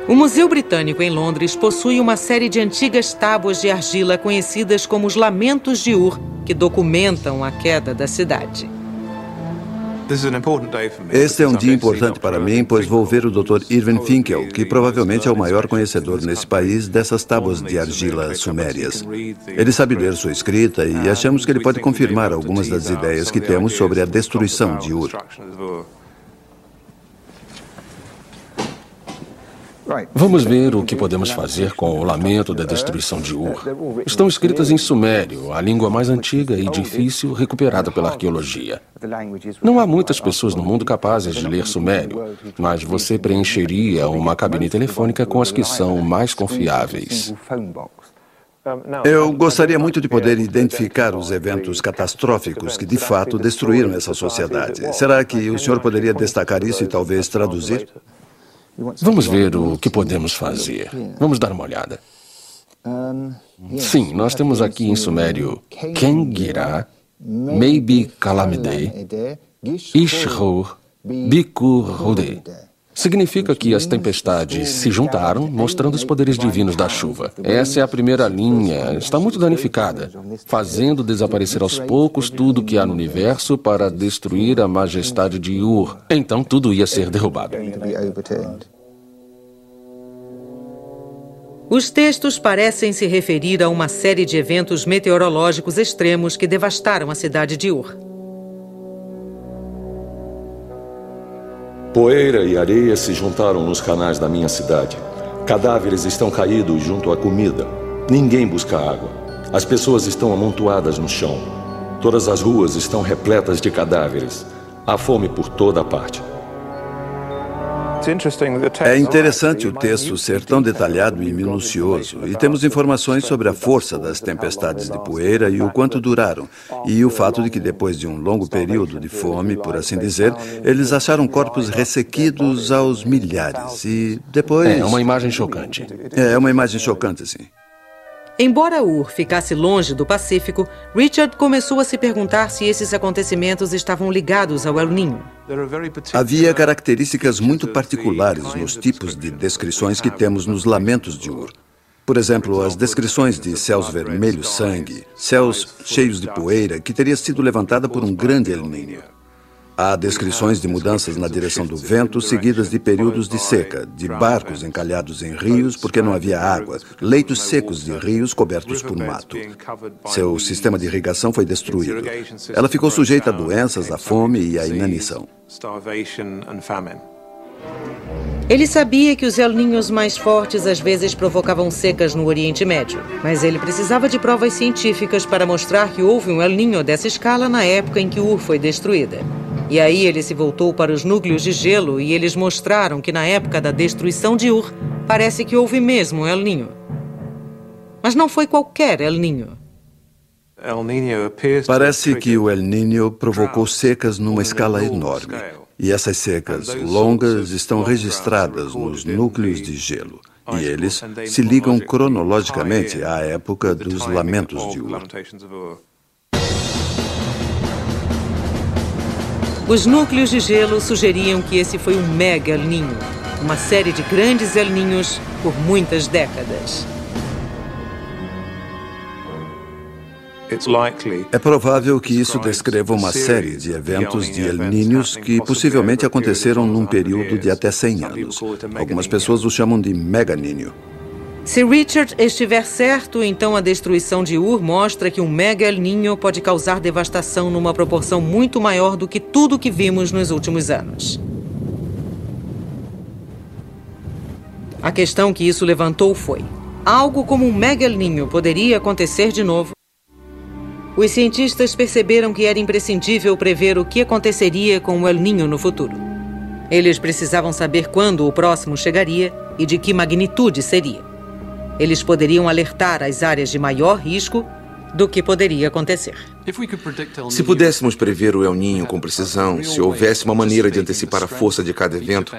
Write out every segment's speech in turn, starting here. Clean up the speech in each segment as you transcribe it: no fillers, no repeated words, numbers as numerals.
O Museu Britânico em Londres possui uma série de antigas tábuas de argila conhecidas como os Lamentos de Ur, que documentam a queda da cidade. Este é um dia importante para mim, pois vou ver o Dr. Irving Finkel, que provavelmente é o maior conhecedor nesse país dessas tábuas de argila sumérias. Ele sabe ler sua escrita e achamos que ele pode confirmar algumas das ideias que temos sobre a destruição de Ur. Vamos ver o que podemos fazer com o lamento da destruição de Ur. Estão escritas em sumério, a língua mais antiga e difícil recuperada pela arqueologia. Não há muitas pessoas no mundo capazes de ler sumério, mas você preencheria uma cabine telefônica com as que são mais confiáveis. Eu gostaria muito de poder identificar os eventos catastróficos que, de fato, destruíram essa sociedade. Será que o senhor poderia destacar isso e talvez traduzir? Vamos ver o que podemos fazer. Vamos dar uma olhada. Sim, nós temos aqui em sumério Kengira, Maybe Kalamide, Ishur, Bikur-Rude. Significa que as tempestades se juntaram, mostrando os poderes divinos da chuva. Essa é a primeira linha, está muito danificada, fazendo desaparecer aos poucos tudo que há no universo para destruir a majestade de Ur. Então tudo ia ser derrubado. Os textos parecem se referir a uma série de eventos meteorológicos extremos que devastaram a cidade de Ur. Poeira e areia se juntaram nos canais da minha cidade. Cadáveres estão caídos junto à comida. Ninguém busca água. As pessoas estão amontoadas no chão. Todas as ruas estão repletas de cadáveres. Há fome por toda parte. É interessante o texto ser tão detalhado e minucioso, e temos informações sobre a força das tempestades de poeira e o quanto duraram, e o fato de que depois de um longo período de fome, por assim dizer, eles acharam corpos ressequidos aos milhares, e depois... É uma imagem chocante. É uma imagem chocante, sim. Embora Ur ficasse longe do Pacífico, Richard começou a se perguntar se esses acontecimentos estavam ligados ao El Niño. Havia características muito particulares nos tipos de descrições que temos nos Lamentos de Ur. Por exemplo, as descrições de céus vermelhos sangue, céus cheios de poeira, que teria sido levantada por um grande El Niño. Há descrições de mudanças na direção do vento, seguidas de períodos de seca, de barcos encalhados em rios porque não havia água, leitos secos de rios cobertos por mato. Seu sistema de irrigação foi destruído. Ela ficou sujeita a doenças, à fome e à inanição. Ele sabia que os El Niños mais fortes às vezes provocavam secas no Oriente Médio, mas ele precisava de provas científicas para mostrar que houve um El Niño dessa escala na época em que Ur foi destruída. E aí ele se voltou para os núcleos de gelo e eles mostraram que na época da destruição de Ur, parece que houve mesmo um El Niño. Mas não foi qualquer El Niño. Parece que o El Niño provocou secas numa escala enorme. E essas secas longas estão registradas nos núcleos de gelo. E eles se ligam cronologicamente à época dos Lamentos de Ur. Os núcleos de gelo sugeriam que esse foi um mega El Niño, uma série de grandes El Niños por muitas décadas. É provável que isso descreva uma série de eventos de El Niños que possivelmente aconteceram num período de até 100 anos. Algumas pessoas o chamam de Mega Niño. Se Richard estiver certo, então a destruição de Ur mostra que um mega El Niño pode causar devastação numa proporção muito maior do que tudo que vimos nos últimos anos. A questão que isso levantou foi: algo como um mega El Niño poderia acontecer de novo? Os cientistas perceberam que era imprescindível prever o que aconteceria com o El Niño no futuro. Eles precisavam saber quando o próximo chegaria e de que magnitude seria. Eles poderiam alertar as áreas de maior risco do que poderia acontecer. Se pudéssemos prever o El Niño com precisão, se houvesse uma maneira de antecipar a força de cada evento,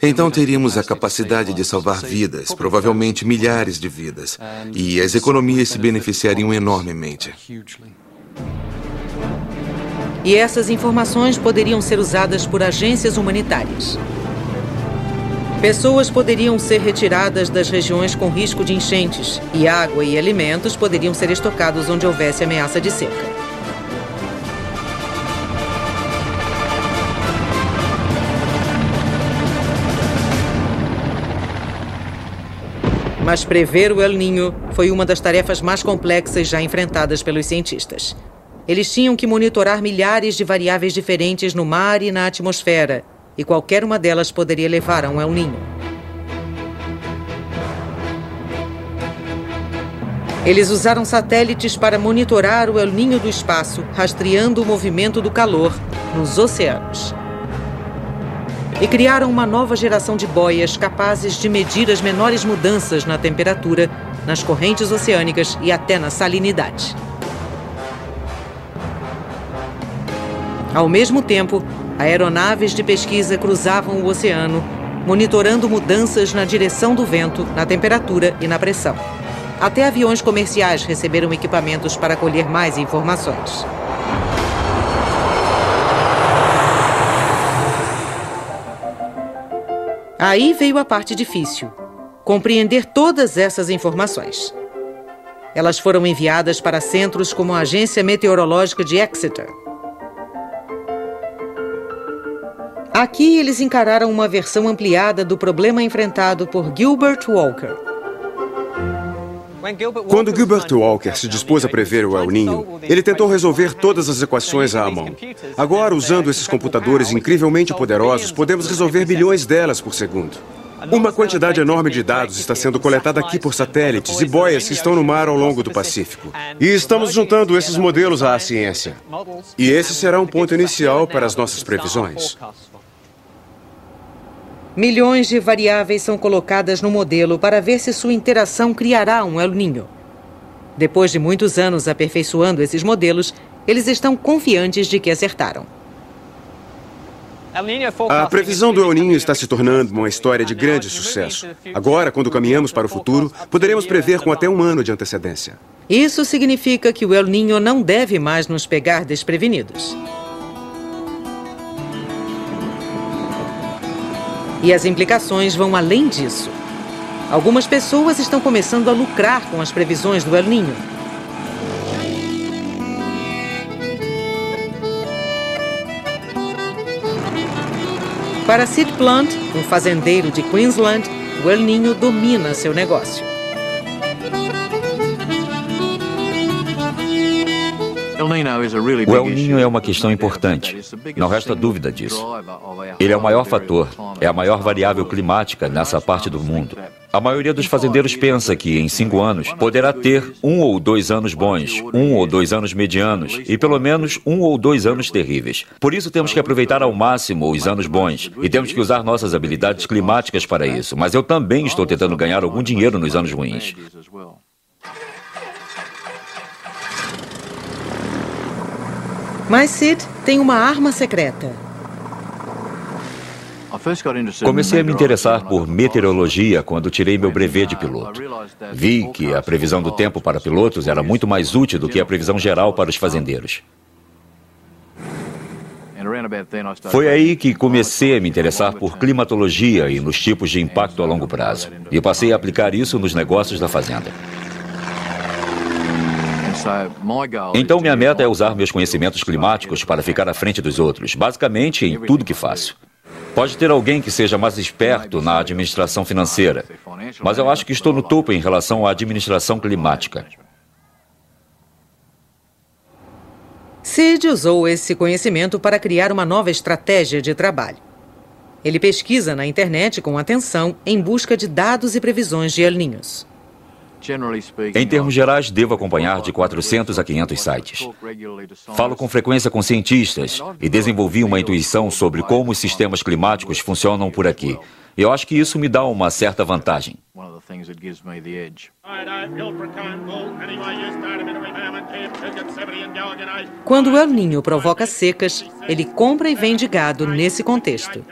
então teríamos a capacidade de salvar vidas, provavelmente milhares de vidas, e as economias se beneficiariam enormemente. E essas informações poderiam ser usadas por agências humanitárias. Pessoas poderiam ser retiradas das regiões com risco de enchentes e água e alimentos poderiam ser estocados onde houvesse ameaça de seca. Mas prever o El Niño foi uma das tarefas mais complexas já enfrentadas pelos cientistas. Eles tinham que monitorar milhares de variáveis diferentes no mar e na atmosfera, e qualquer uma delas poderia levar a um El Niño. Eles usaram satélites para monitorar o El Niño do espaço, rastreando o movimento do calor nos oceanos. E criaram uma nova geração de boias capazes de medir as menores mudanças na temperatura, nas correntes oceânicas e até na salinidade. Ao mesmo tempo, aeronaves de pesquisa cruzavam o oceano, monitorando mudanças na direção do vento, na temperatura e na pressão. Até aviões comerciais receberam equipamentos para colher mais informações. Aí veio a parte difícil: compreender todas essas informações. Elas foram enviadas para centros como a Agência Meteorológica de Exeter. Aqui eles encararam uma versão ampliada do problema enfrentado por Gilbert Walker. Quando Gilbert Walker se dispôs a prever o El Niño, ele tentou resolver todas as equações à mão. Agora, usando esses computadores incrivelmente poderosos, podemos resolver bilhões delas por segundo. Uma quantidade enorme de dados está sendo coletada aqui por satélites e boias que estão no mar ao longo do Pacífico. E estamos juntando esses modelos à ciência. E esse será um ponto inicial para as nossas previsões. Milhões de variáveis são colocadas no modelo para ver se sua interação criará um El Niño. Depois de muitos anos aperfeiçoando esses modelos, eles estão confiantes de que acertaram. A previsão do El Niño está se tornando uma história de grande sucesso. Agora, quando caminhamos para o futuro, poderemos prever com até um ano de antecedência. Isso significa que o El Niño não deve mais nos pegar desprevenidos. E as implicações vão além disso. Algumas pessoas estão começando a lucrar com as previsões do El Niño. Para Sid Plant, um fazendeiro de Queensland, o El Niño domina seu negócio. O El Niño é uma questão importante, não resta dúvida disso. Ele é o maior fator, é a maior variável climática nessa parte do mundo. A maioria dos fazendeiros pensa que, em 5 anos, poderá ter 1 ou 2 anos bons, 1 ou 2 anos medianos e, pelo menos, 1 ou 2 anos terríveis. Por isso, temos que aproveitar ao máximo os anos bons e temos que usar nossas habilidades climáticas para isso. Mas eu também estou tentando ganhar algum dinheiro nos anos ruins. Mas Sid tem uma arma secreta. Comecei a me interessar por meteorologia quando tirei meu brevet de piloto. Vi que a previsão do tempo para pilotos era muito mais útil do que a previsão geral para os fazendeiros. Foi aí que comecei a me interessar por climatologia e nos tipos de impacto a longo prazo. E passei a aplicar isso nos negócios da fazenda. Então, minha meta é usar meus conhecimentos climáticos para ficar à frente dos outros, basicamente em tudo que faço. Pode ter alguém que seja mais esperto na administração financeira, mas eu acho que estou no topo em relação à administração climática. Sid usou esse conhecimento para criar uma nova estratégia de trabalho. Ele pesquisa na internet com atenção em busca de dados e previsões de El Niños. Em termos gerais, devo acompanhar de 400 a 500 sites. Falo com frequência com cientistas e desenvolvi uma intuição sobre como os sistemas climáticos funcionam por aqui. Eu acho que isso me dá uma certa vantagem. Quando o El Niño provoca secas, ele compra e vende gado nesse contexto.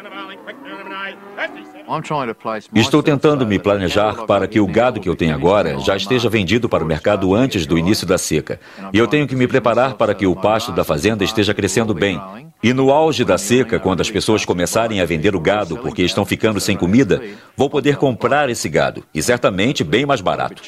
Estou tentando me planejar para que o gado que eu tenho agora já esteja vendido para o mercado antes do início da seca. E eu tenho que me preparar para que o pasto da fazenda esteja crescendo bem. E no auge da seca, quando as pessoas começarem a vender o gado porque estão ficando sem comida, vou poder comprar esse gado, e certamente bem mais barato.